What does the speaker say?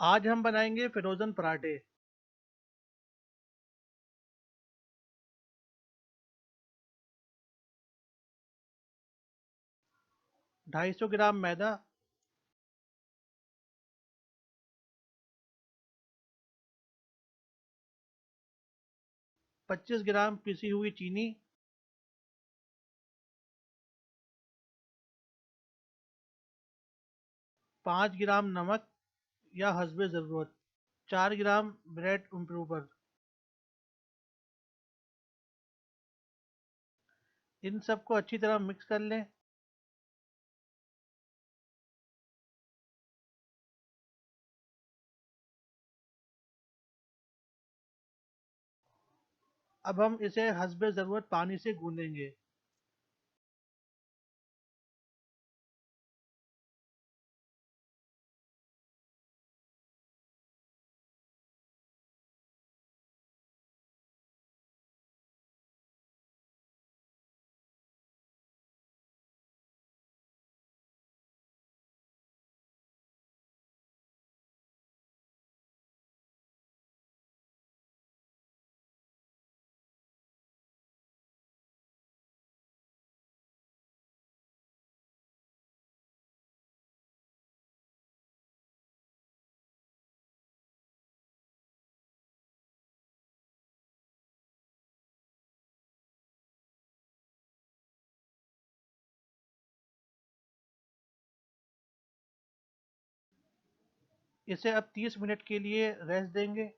आज हम बनाएंगे फ्रोज़न पराठे। 250 ग्राम मैदा, 25 ग्राम पिसी हुई चीनी, 5 ग्राम नमक या हस्बे ज़रूरत, 4 ग्राम ब्रेड इम्प्रूवर। इन सबको अच्छी तरह मिक्स कर लें। अब हम इसे हस्बे ज़रूरत पानी से गूंदेंगे। इसे अब 30 मिनट के लिए रेस्ट देंगे।